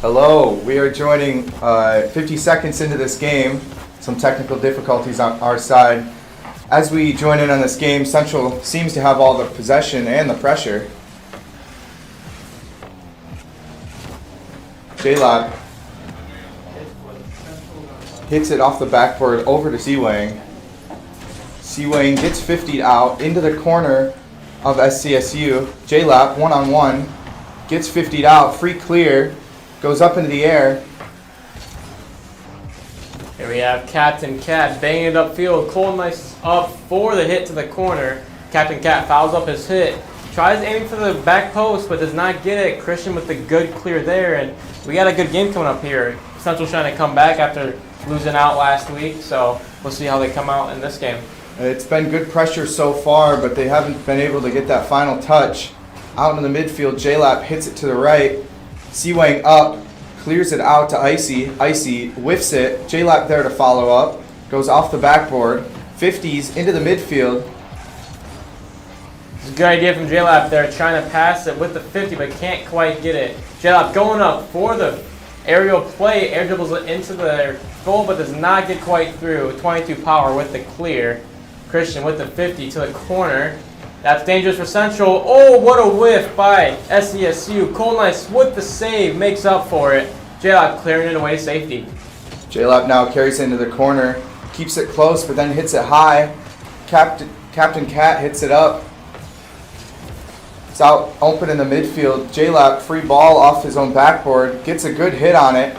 Hello, we are joining 50 seconds into this game. Some technical difficulties on our side. As we join in on this game, Central seems to have all the possession and the pressure. J-Lab hits it off the backboard over to C-Wang. C-Wang gets 50'd out into the corner of SCSU. J-Lab one-on-one gets 50'd out, free clear. Goes up into the air. Here we have Captain Cat banging it upfield. Cole Nice up for the hit to the corner. Captain Cat fouls up his hit. Tries aiming for the back post, but does not get it. Christian with the good clear there, and we got a good game coming up here. Central's trying to come back after losing out last week, so we'll see how they come out in this game. It's been good pressure so far, but they haven't been able to get that final touch. Out in the midfield, J-Lap hits it to the right. C-Wang up, clears it out to Icy. Icy whiffs it. J-Lap there to follow up. Goes off the backboard. 50s into the midfield. It's a good idea from J-Lap there, trying to pass it with the 50, but can't quite get it. J-Lap going up for the aerial play. Air dribbles it into the goal, but does not get quite through. 22 power with the clear. Christian with the 50 to the corner. That's dangerous for Central. Oh, what a whiff by SCSU. Cole Nice with the save, makes up for it. J-Lap clearing it away to safety. J-Lap now carries it into the corner, keeps it close, but then hits it high. Captain Cat hits it up. It's out open in the midfield. J-Lap free ball off his own backboard, gets a good hit on it,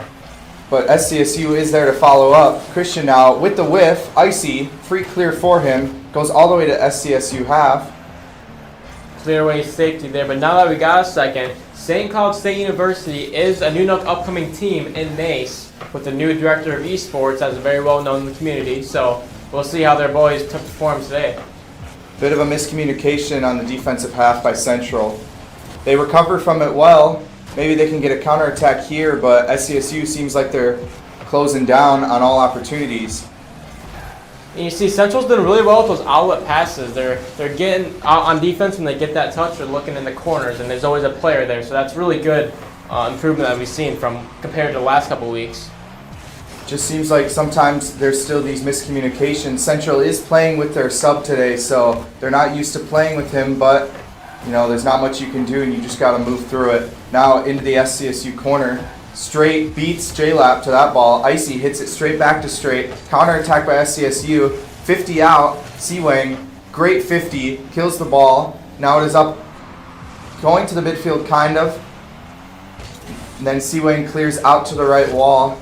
but SCSU is there to follow up. Christian now with the whiff. Icy, free clear for him, goes all the way to SCSU half. Clear away safety there, but now that we got a second, St. Cloud State University is a new upcoming team in NACE with the new director of esports that's very well known in the community, so we'll see how their boys perform today. Bit of a miscommunication on the defensive half by Central. They recover from it well. Maybe they can get a counterattack here, but SCSU seems like they're closing down on all opportunities. And you see Central's doing really well with those outlet passes. They're getting out on defense when they get that touch. They're looking in the corners, and there's always a player there. So that's really good improvement that we've seen from compared to the last couple of weeks. Just seems like sometimes there's still these miscommunications. Central is playing with their sub today, so they're not used to playing with him, but you know, there's not much you can do, and you just got to move through it. Now into the SCSU corner. Straight beats J-Lap to that ball. Icy hits it straight back to straight. Counterattack by SCSU. 50 out. C-Wang Great 50, kills the ball. Now it is up, going to the midfield kind of. And then Seawain clears out to the right wall.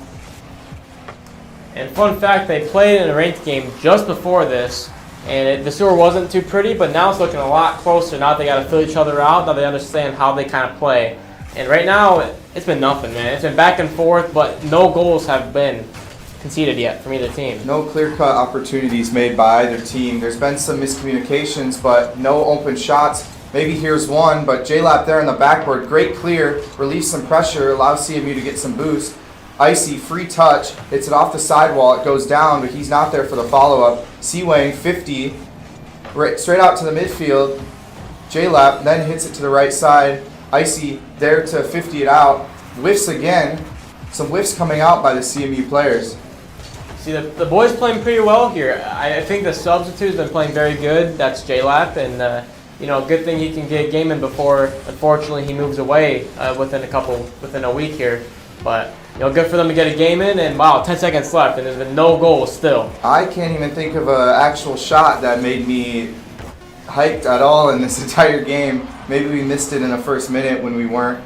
And fun fact, they played in a ranked game just before this, and the score wasn't too pretty, but now it's looking a lot closer. Now they got to fill each other out. Now they understand how they kind of play. And right now, it's been nothing, man. It's been back and forth, but no goals have been conceded yet from either team. No clear-cut opportunities made by either team. There's been some miscommunications, but no open shots. Maybe here's one, but J-Lap there on the backboard. Great clear, relieves some pressure, allows CMU to get some boost. Icy, free touch, hits it off the sidewall, it goes down, but he's not there for the follow-up. Seawain, 50, right, straight out to the midfield. J-Lap then hits it to the right side. Icy there to 50 it out. Whiffs again. Some whiffs coming out by the CMU players. See, the boys playing pretty well here. I think the substitute's been playing very good. That's J-Lap, and good thing he can get a game in before, unfortunately, he moves away within a week here. But good for them to get a game in, and wow, 10 seconds left, and there's been no goals still. I can't even think of an actual shot that made me hyped at all in this entire game. Maybe we missed it in the first minute when we weren't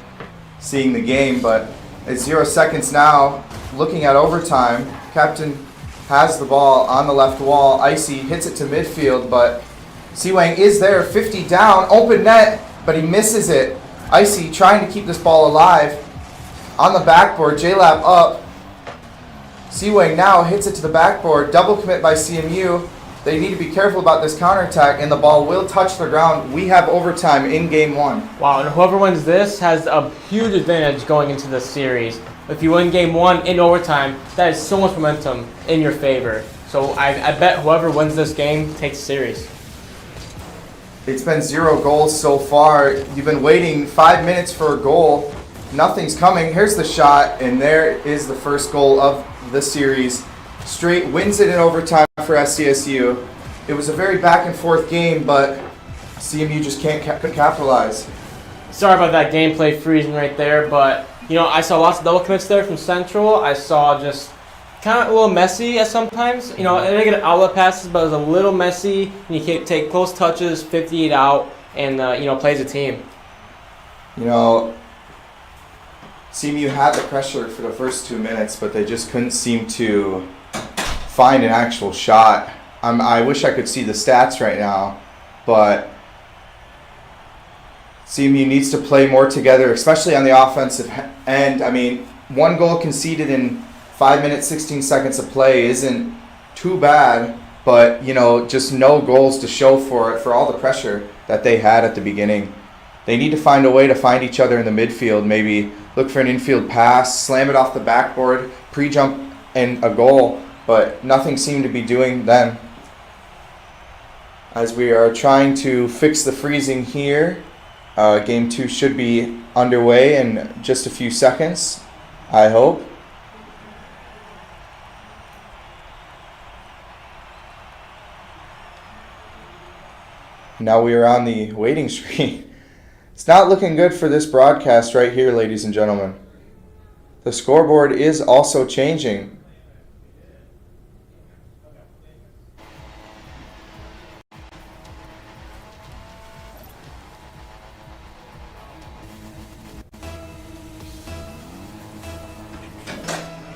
seeing the game, but it's 0 seconds now. Looking at overtime, Captain has the ball on the left wall. Icy hits it to midfield, but Seawain is there, 50 down, open net, but he misses it. Icy trying to keep this ball alive. On the backboard, J-Lap up. Seawain now hits it to the backboard. Double commit by CMU. They need to be careful about this counterattack, and the ball will touch the ground. We have overtime in game 1. Wow, and whoever wins this has a huge advantage going into this series. If you win game 1 in overtime, that is so much momentum in your favor. So I bet whoever wins this game takes the series. It's been 0 goals so far. You've been waiting 5 minutes for a goal. Nothing's coming. Here's the shot, and there is the first goal of the series. Straight wins it in overtime for SCSU. It was a very back and forth game, but CMU just can't capitalize. Sorry about that gameplay freezing right there, but I saw lots of double commits there from Central. I saw just kind of a little messy at sometimes. They didn't get outlet passes, but it was a little messy. And you can take close touches, 58 out, and plays a team. CMU had the pressure for the first 2 minutes, but they just couldn't seem to find an actual shot. I wish I could see the stats right now, but CMU needs to play more together, especially on the offensive end. 1 goal conceded in 5 minutes, 16 seconds of play isn't too bad, but, just no goals to show for it, for all the pressure that they had at the beginning. They need to find a way to find each other in the midfield, maybe look for an infield pass, slam it off the backboard, pre-jump, and a goal, but nothing seemed to be doing then. As we are trying to fix the freezing here, game 2 should be underway in just a few seconds, I hope. Now we are on the waiting screen. It's not looking good for this broadcast right here, ladies and gentlemen. The scoreboard is also changing.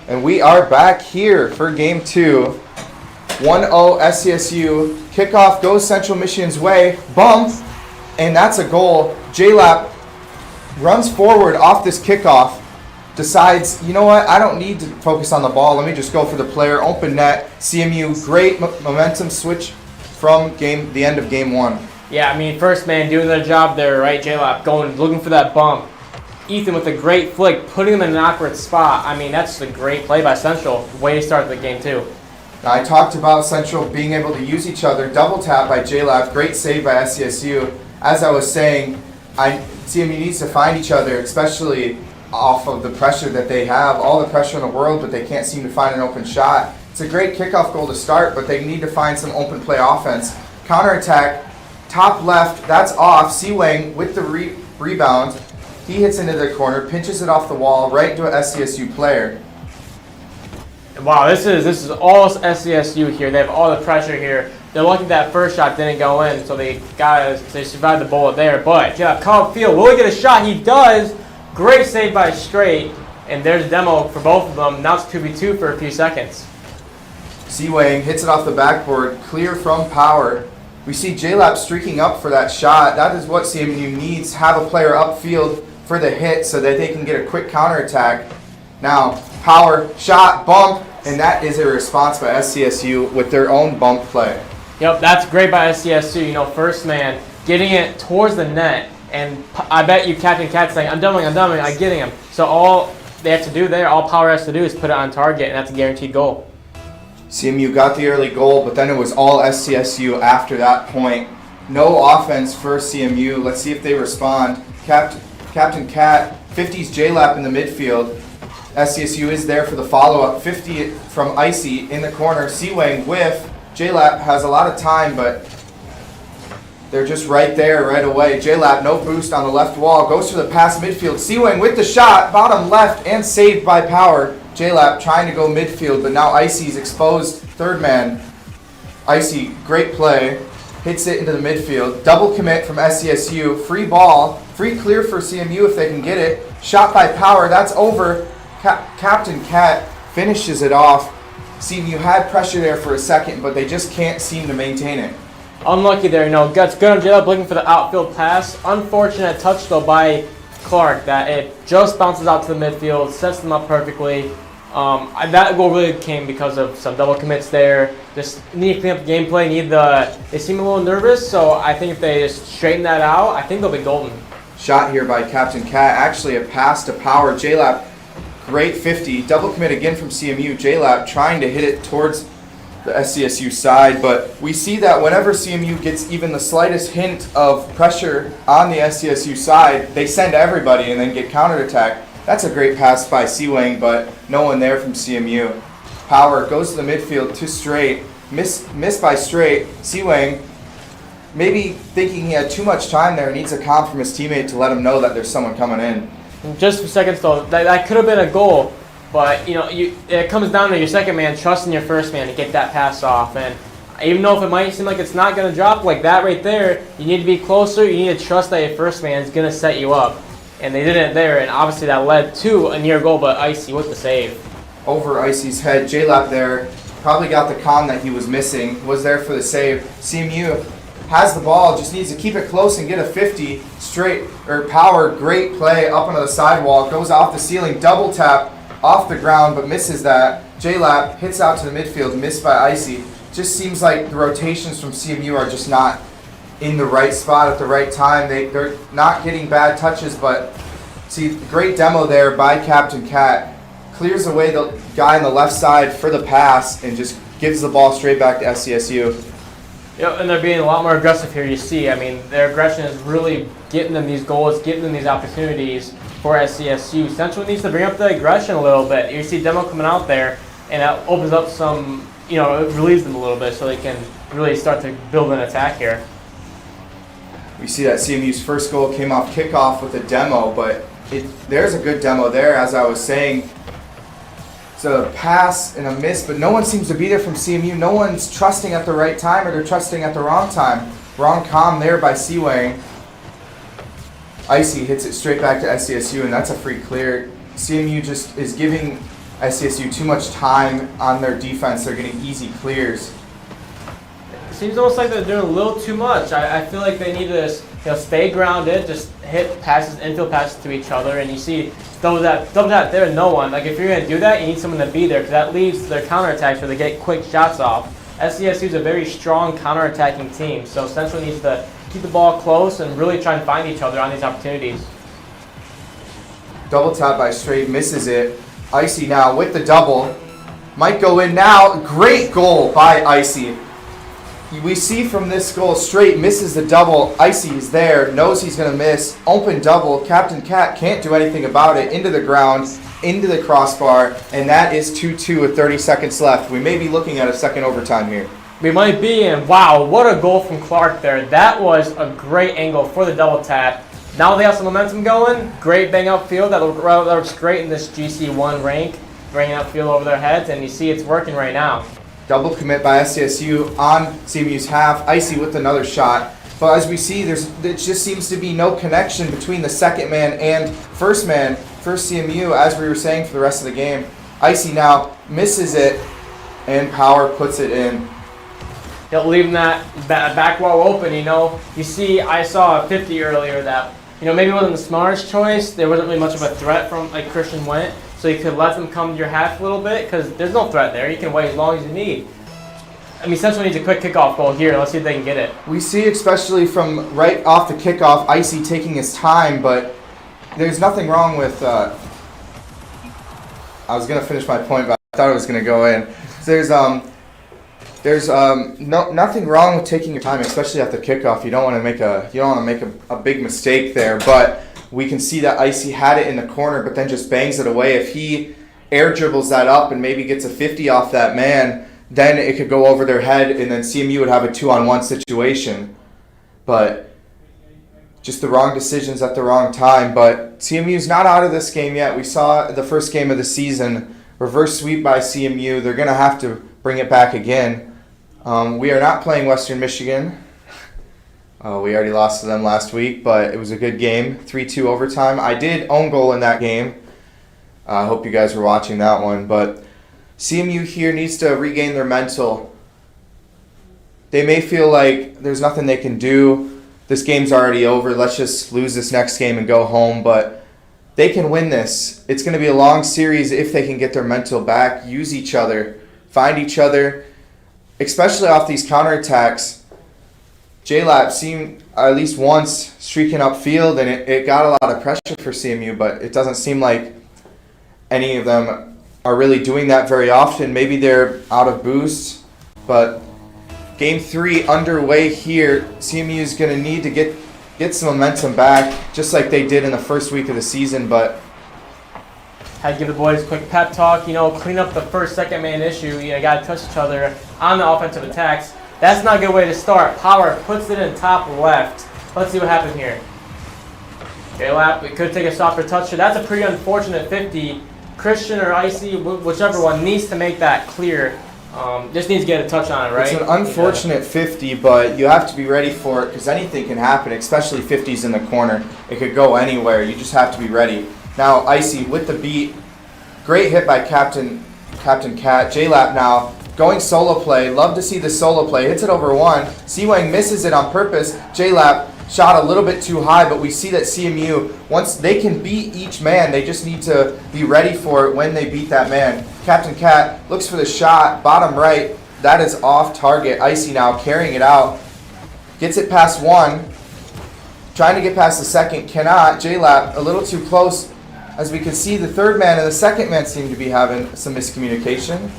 And we are back here for game 2. 1-0 SCSU. Kickoff goes Central Michigan's way. Bump. And that's a goal. J-Lap runs forward off this kickoff. Decides, you know what? I don't need to focus on the ball. Let me just go for the player. Open net. CMU, great momentum switch from the end of game 1. Yeah, first man doing their job there, right? J-Lap going, looking for that bump. Ethan with a great flick, putting him in an awkward spot. That's a great play by Central. Way to start the game, too. Now, I talked about Central being able to use each other. Double tap by J-Lap. Great save by SCSU. As I was saying, CMU needs to find each other, especially off of the pressure that they have. All the pressure in the world, but they can't seem to find an open shot. It's a great kickoff goal to start, but they need to find some open play offense. Counterattack, top left, that's off. Seawain with the rebound. He hits into the corner, pinches it off the wall, right into an SCSU player. Wow, this is all SCSU here. They have all the pressure here. they're lucky that first shot didn't go in, so they survived the bullet there. But J-Lab come upfield, will he get a shot? He does. Great save by Straight, and there's a demo for both of them. Now it's 2v2 for a few seconds. C-Wang hits it off the backboard, clear from Power. We see J-Lab streaking up for that shot. That is what CMU needs, have a player upfield for the hit so that they can get a quick counterattack. Now, Power, shot, bump, and that is a response by SCSU with their own bump play. Yep, that's great by SCSU. You know, first man getting it towards the net, and I bet you Captain Cat's saying, I'm doubling, I'm getting him. So all they have to do there, all Power has to do is put it on target, and that's a guaranteed goal. CMU got the early goal, but then it was all SCSU after that point. No offense for CMU. Let's see if they respond. Captain Cat, 50's J-Lap in the midfield. SCSU is there for the follow-up. 50 from Icy in the corner. C-Wang whiff. J-Lap has a lot of time, but they're just right there right away. J-Lap, no boost on the left wall. Goes for the pass midfield. C-Wang with the shot. Bottom left and saved by Power. J-Lap trying to go midfield, but now Icy's exposed. Third man. Icy, great play. Hits it into the midfield. Double commit from SCSU. Free ball. Free clear for CMU if they can get it. Shot by Power. That's over. Captain Cat finishes it off. CMU had pressure there for a second, but they just can't seem to maintain it. Unlucky there, you know. Guts good on J-Lab looking for the outfield pass. Unfortunate touch though by Clark that it just bounces out to the midfield, sets them up perfectly. That goal really came because of some double commits there. Just need to clean up the gameplay. They seem a little nervous, so I think if they just straighten that out, I think they'll be golden. Shot here by Captain Cat. Actually a pass to Power. J-Lap, great 50. Double commit again from CMU. J-Lap trying to hit it towards the SCSU side, but we see that whenever CMU gets even the slightest hint of pressure on the SCSU side, they send everybody and then get counterattack. That's a great pass by C-Wang, but no one there from CMU. Power goes to the midfield to Straight. Miss by Straight. C-Wang, maybe thinking he had too much time there, needs a calm from his teammate to let him know that there's someone coming in. Just for seconds though, that could have been a goal, but you know, it comes down to your second man trusting your first man to get that pass off. And even though if it might seem like it's not going to drop like that right there, you need to be closer. You need to trust that your first man is going to set you up. And they didn't there, and obviously that led to a near goal, but Icy with the save. Over Icy's head, J-Lap there, probably got the calm that he was missing, was there for the save. CMU has the ball, just needs to keep it close and get a 50. Power, great play up onto the sidewall, goes off the ceiling, double tap off the ground, but misses that. J-Lap hits out to the midfield, missed by Icy. Just seems like the rotations from CMU are just not in the right spot at the right time. They're not getting bad touches, but see, great demo there by Captain Cat. Clears away the guy on the left side for the pass and just gives the ball straight back to SCSU. Yep, and they're being a lot more aggressive here, you see. I mean, their aggression is really getting them these goals, getting them these opportunities for SCSU. Central needs to bring up the aggression a little bit. You see demo coming out there, and that opens up some, you know, it relieves them a little bit so they can really start to build an attack here. We see that CMU's first goal came off kickoff with a demo, but there's a good demo there, as I was saying. It's a pass and a miss, but no one seems to be there from CMU. No one's trusting at the right time, or they're trusting at the wrong time. Wrong calm there by C-Wang. Icy hits it straight back to SCSU, and that's a free clear. CMU just is giving SCSU too much time on their defense. They're getting easy clears. Seems almost like they're doing a little too much. I feel like they need to stay grounded, just hit passes, infield passes to each other, and you see double that there, no one. Like if you're going to do that, you need someone to be there because that leads to their counterattacks where they get quick shots off. SCSU is a very strong counterattacking team, so Central needs to keep the ball close and really try and find each other on these opportunities. Double tap by Straight, misses it. Icy now with the double. Might go in now. Great goal by Icy. We see from this goal, Straight misses the double. Icy is there, knows he's going to miss. Open double. Captain Cat can't do anything about it. Into the ground, into the crossbar, and that is 2-2 with 30 seconds left. We may be looking at a second overtime here. We might be, and wow, what a goal from Clark there. That was a great angle for the double tap. Now they have some momentum going. Great bang upfield. That looks great in this GC1 rank. Bringing upfield over their heads, and you see it's working right now. Double commit by SCSU on CMU's half. Icy with another shot. But as we see, there just seems to be no connection between the second man and first man for CMU, as we were saying for the rest of the game. Icy now misses it, and Power puts it in. He'll leave that back wall open, you know. You see, I saw a 50 earlier that, you know, maybe it wasn't the smartest choice. There wasn't really much of a threat from, like, Christian went. So you could let them come to your half a little bit, because there's no threat there. You can wait as long as you need. I mean, Central needs a quick kickoff goal here. Let's see if they can get it. We see, especially from right off the kickoff, Icy taking his time, but there's nothing wrong with... I was going to finish my point, but I thought it was going to go in. So there's nothing wrong with taking your time, especially at the kickoff. You don't want to make a big mistake there, but we can see that Icy had it in the corner, but then just bangs it away. If he air dribbles that up and maybe gets a 50 off that man, then it could go over their head, and then CMU would have a 2-on-1 situation. But just the wrong decisions at the wrong time. But CMU's not out of this game yet. We saw the first game of the season, reverse sweep by CMU. They're going to have to bring it back again. We are not playing Western Michigan. We already lost to them last week, but it was a good game. 3-2 overtime. I did own goal in that game. I hope you guys were watching that one. But CMU here needs to regain their mental. They may feel like there's nothing they can do. This game's already over. Let's just lose this next game and go home. But they can win this. It's going to be a long series if they can get their mental back, use each other, find each other, especially off these counterattacks. J-Lap seemed at least once streaking upfield, and it got a lot of pressure for CMU, but it doesn't seem like any of them are really doing that very often. Maybe they're out of boost, but Game 3 underway here. CMU is going to need to get some momentum back, just like they did in the first week of the season, but had to give the boys a quick pep talk, you know, clean up the first, second man issue. You know, got to touch each other on the offensive attacks. That's not a good way to start. Power puts it in top left. Let's see what happens here. J-Lap, we could take a softer touch here. That's a pretty unfortunate 50. Christian or Icy, whichever one, needs to make that clear. Just needs to get a touch on it, right? It's an unfortunate 50, but you have to be ready for it because anything can happen, especially 50s in the corner. It could go anywhere. You just have to be ready. Now, Icy with the beat. Great hit by Captain Cat. J-Lap now going solo play. Love to see the solo play. Hits it over one. C-Wang misses it on purpose. J-Lap shot a little bit too high, but we see that CMU, once they can beat each man, they just need to be ready for it when they beat that man. Captain Cat looks for the shot, bottom right. That is off target. Icy now carrying it out. Gets it past one. Trying to get past the second. Cannot. J-Lap a little too close. As we can see, the third man and the second man seem to be having some miscommunication.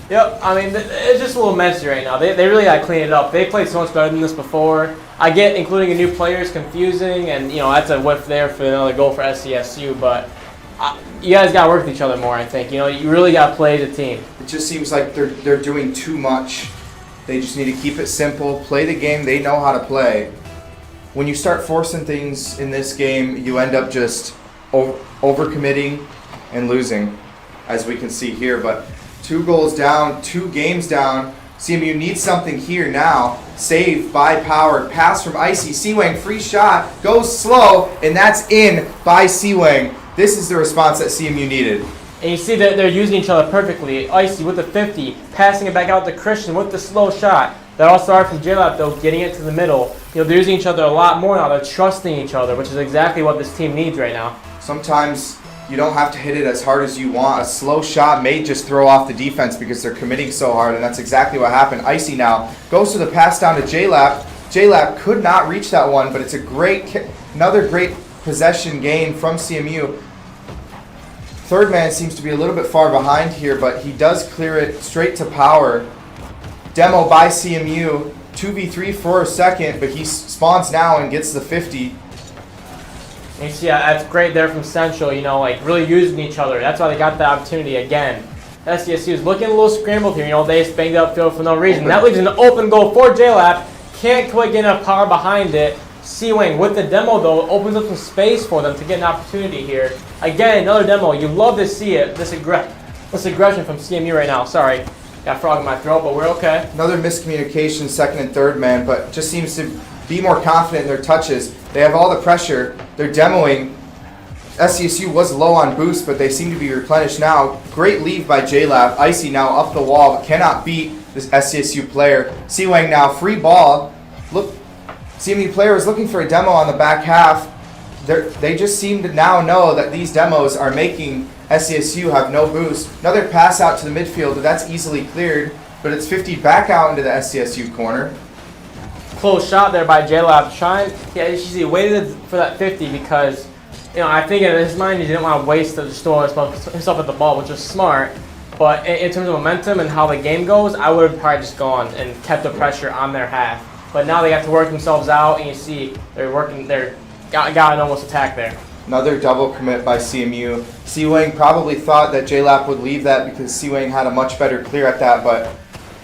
Yep, I mean, it's just a little messy right now. They really got to clean it up. They played so much better than this before. I get including a new player is confusing, and, you know, that's a whiff there for another goal for SCSU, but you guys got to work with each other more, I think. You know, you really got to play as a team. It just seems like they're doing too much. They just need to keep it simple, play the game they know how to play. When you start forcing things in this game, you end up just overcommitting and losing, as we can see here. But 2 goals down, 2 games down. CMU needs something here now. Save by Power. Pass from Icy. C-Wang, free shot. Goes slow, and that's in by C-Wang. This is the response that CMU needed. And you see that they're using each other perfectly. Icy with the 50, passing it back out to Christian with the slow shot. That all started from J-Lap, though, getting it to the middle. You know, they're using each other a lot more now. They're trusting each other, which is exactly what this team needs right now. Sometimes you don't have to hit it as hard as you want. A slow shot may just throw off the defense because they're committing so hard, and that's exactly what happened. Icy now goes to the pass down to J-Lap. J-Lap could not reach that one, but it's another great possession gain from CMU. Third man seems to be a little bit far behind here, but he does clear it straight to Power. Demo by CMU, 2v3 for a second, but he spawns now and gets the 50. And you see, that's great there from Central, you know, like really using each other. That's why they got the opportunity again. SCSU is looking a little scrambled here, you know, they just banged up field for no reason. That leaves an open goal for J-Lap. Can't quite get enough power behind it. C-Wing with the demo, though, opens up some space for them to get an opportunity here. Again, another demo. You love to see it. This aggression from CMU right now. Sorry. Got a frog in my throat, but we're okay. Another miscommunication, second and third man, but just seems to be more confident in their touches. They have all the pressure. They're demoing. SCSU was low on boost, but they seem to be replenished now. Great leave by J-Lab. Icy now up the wall, but cannot beat this SCSU player. C-Wang now free ball. Look, CMU player was looking for a demo on the back half. They just seem to now know that these demos are making SCSU have no boost. Another pass out to the midfield, that's easily cleared, but it's 50 back out into the SCSU corner. Close shot there by J-Lab. He waited for that 50 because, I think in his mind he didn't want to waste the store himself at the ball, which was smart. But in terms of momentum and how the game goes, I would have probably just gone and kept the pressure on their half. But now they got to work themselves out, and you see they're got an almost attack there. Another double commit by CMU. C-Wang probably thought that J-Lap would leave that because C-Wang had a much better clear at that, but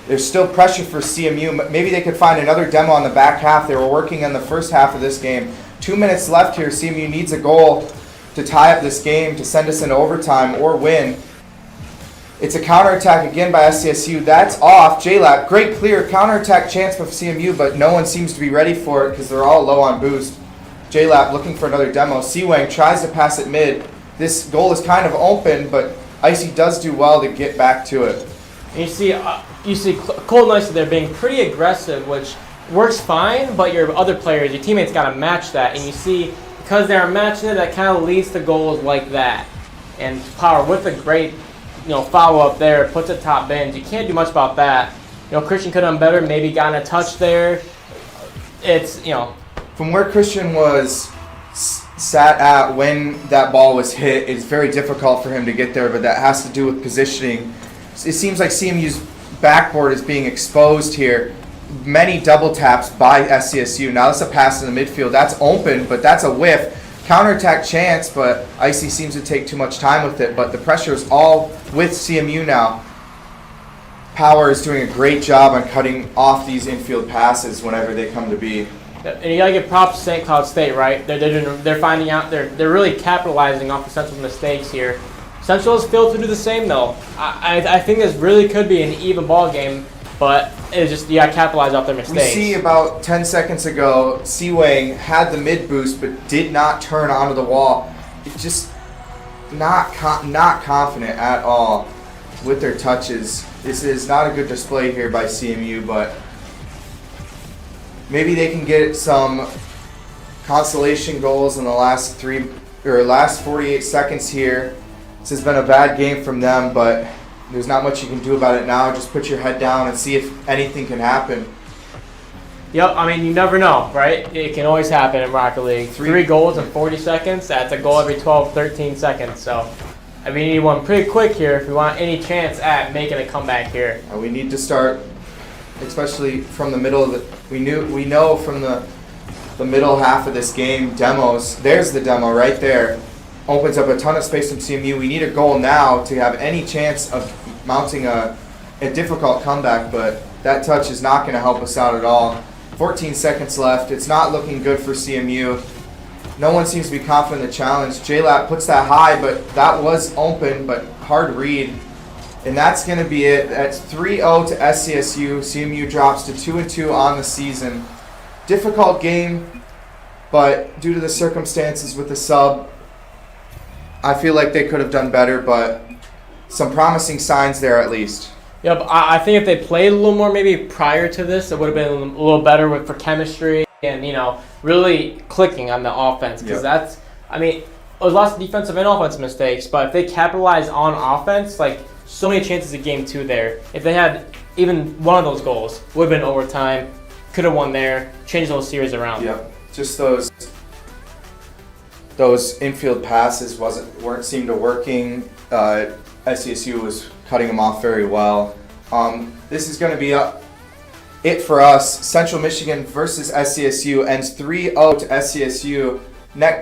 there's still pressure for CMU. Maybe they could find another demo on the back half. They were working on the first half of this game. 2 minutes left here. CMU needs a goal to tie up this game, to send us into overtime or win. It's a counterattack again by SCSU. That's off. J-Lap, great clear counterattack chance for CMU, but no one seems to be ready for it because they're all low on boost. J-Lap looking for another demo. C-Wang tries to pass it mid. This goal is kind of open, but Icy does do well to get back to it. And you see Cold and Icy, they're being pretty aggressive, which works fine, but your other players, your teammates got to match that. And you see, because they're matching it, that kind of leads to goals like that. And Power with a great follow-up there, puts it top bins. You can't do much about that. Christian could have done better, maybe gotten a touch there. It's, From where Christian was sat at when that ball was hit, it's very difficult for him to get there, but that has to do with positioning. It seems like CMU's backboard is being exposed here. Many double taps by SCSU. Now this is a pass in the midfield. That's open, but that's a whiff. Counterattack chance, but Icy seems to take too much time with it. But the pressure is all with CMU now. Power is doing a great job on cutting off these infield passes whenever they come to be. And you gotta give props to St. Cloud State, right? They're finding out they're really capitalizing off the Central's mistakes here. Central has failed to do the same though. I think this really could be an even ball game, but it's just you gotta capitalize off their mistakes. We see about 10 seconds ago, C-Wang had the mid boost but did not turn onto the wall. It's just not confident at all with their touches. This is not a good display here by CMU, but maybe they can get some consolation goals in the last 48 seconds here. This has been a bad game from them, but there's not much you can do about it now. Just put your head down and see if anything can happen. Yep, you never know, right? It can always happen in Rocket League. 3 goals in 40 seconds, that's a goal every 12, 13 seconds. So, you need one pretty quick here if we want any chance at making a comeback here. We need to start, especially from the middle of the. We know from the middle half of this game, demos. There's the demo right there. Opens up a ton of space from CMU. We need a goal now to have any chance of mounting a difficult comeback, but that touch is not going to help us out at all. 14 seconds left. It's not looking good for CMU. No one seems to be confident in the challenge. J-Lap puts that high, but that was open, but hard read. And that's going to be it. That's 3-0 to SCSU. CMU drops to 2-2 on the season. Difficult game, but due to the circumstances with the sub, I feel like they could have done better, but some promising signs there at least. Yeah, but I think if they played a little more maybe prior to this, it would have been a little better for chemistry and, really clicking on the offense. Because that's, there's lots of defensive and offensive mistakes, but if they capitalize on offense, so many chances of game 2 there. If they had even one of those goals, would have been overtime, could have won there, changed those series around. Yep, just those infield passes weren't seemed to working. SCSU was cutting them off very well. This is going to be it for us. Central Michigan versus SCSU ends 3-0 to SCSU.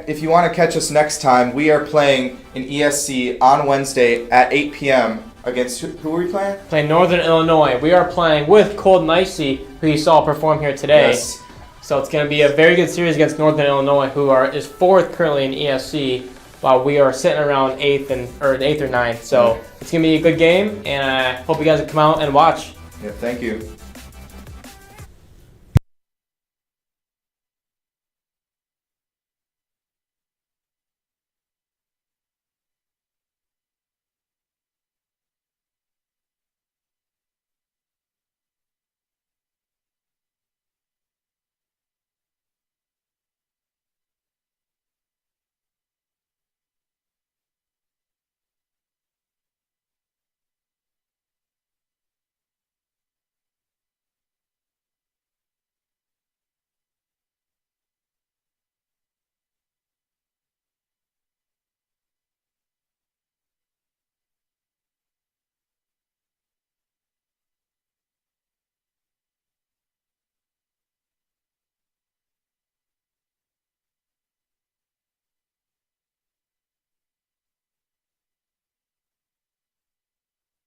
If you want to catch us next time, we are playing in ESC on Wednesday at 8 p.m. against who are we playing? Playing Northern Illinois. We are playing with Cold and Icy, who you saw perform here today. Yes. So it's going to be a very good series against Northern Illinois, who is 4th currently in ESC. while we are sitting around 8th or 9th. So it's gonna be a good game, and I hope you guys will come out and watch. Yeah, thank you.